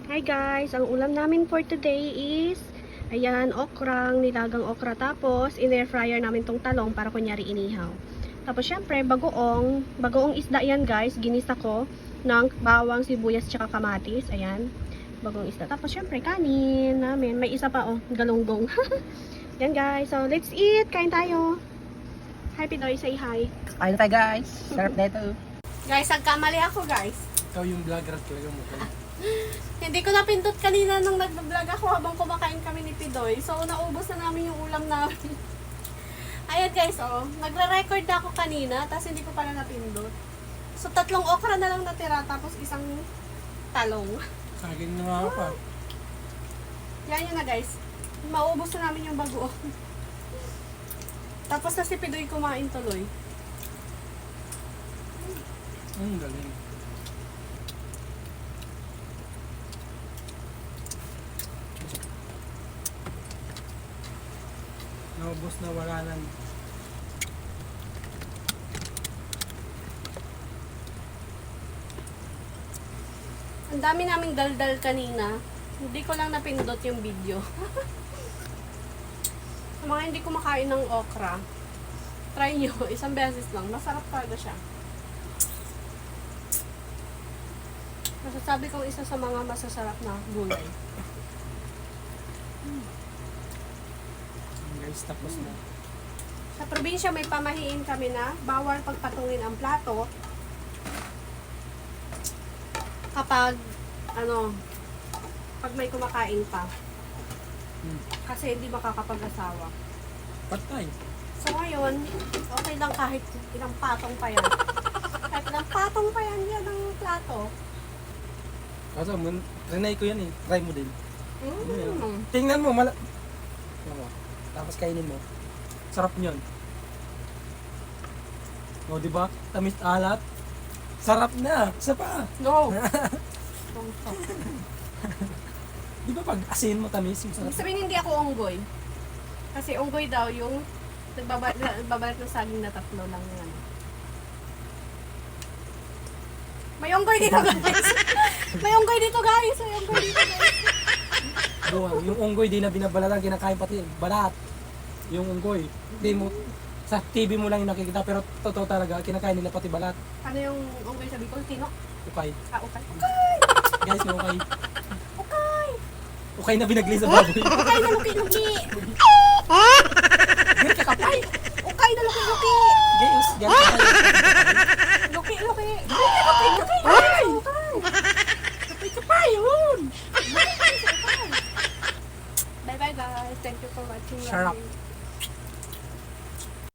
Hi guys, ang ulam namin for today is ayan, okrang, nilagang okra, tapos in-air fryer namin tong talong para kunyari inihaw. Tapos syempre, bagoong isda yan guys, ginisa ko ng bawang, sibuyas, tsaka kamatis, ayan, bagoong isda. Tapos syempre, kanin namin, may isa pa oh, galunggong. Yan guys, so let's eat, kain tayo. Hi Pidoy, say hi. Kain na tayo guys. Sarap na ito. Guys, nagkamali ako guys. Ikaw yung vlogger at talaga mo kayo. Hindi ko napindot kanina nung nag-vlog ako habang kumakain kami ni Pidoy. So, naubos na namin yung ulam namin. Ayan guys, oh. Nagre-record na ako kanina, tapos hindi ko pala napindot. So, 3 okra na lang natira, tapos isang talong. Saging na nga pa. Yan yun na guys. Maubos na namin yung bago. Tapos na si Pidoy kumain tuloy. Galing. Naubos na wala nang. Ang dami naming daldal kanina. Hindi ko lang napindot yung video. Sa mga hindi kumakain ng okra, try nyo. Isang beses lang. Masarap talaga siya. Masasabi kong isa sa mga masasarap na gulay. Guys, tapos na. Sa probinsya may pamahiin kami na bawal pagpatungin ang plato kapag pag may kumakain pa. Kasi hindi makakapag-asawa. Patay. So ngayon, okay lang kahit ilang patong pa yan. Kahit ilang patong pa yan ang plato. Kaso, trinay ko yan eh. Try mo din. Mm. Tingnan mo, Oo. Tapos kainin mo. Sarap niyon. O, di ba? Tamis alat. Sarap na. Isa pa. No! Di ba pag asin mo tamis, yung sarap. Ibig sabihin hindi ako unggoy. Kasi unggoy daw yung nagbabalik ng saging na 3 lang yan. May unggoy dito guys! May unggoy dito guys! May unggoy dito guys! Buwang. Yung unggoy di na binabalatan, kinakain pati balat. Yung unggoy. Di mo, sa TV mo lang yung nakikita, pero totoo talaga, kinakain nila pati balat. Ano yung unggoy sabi ko? Tino? Ukay. Ah, okay. Guys, yung ukay. Okay! Ukay na binagli sa baboy. Okay na luki-luki! Gay, kakapay. Okay na luki-luki! Guys, guys. Luki-luki! Luki-luki! Ay! Kapay, yun! Bye-bye guys! Thank you for watching. Shut up. Love you.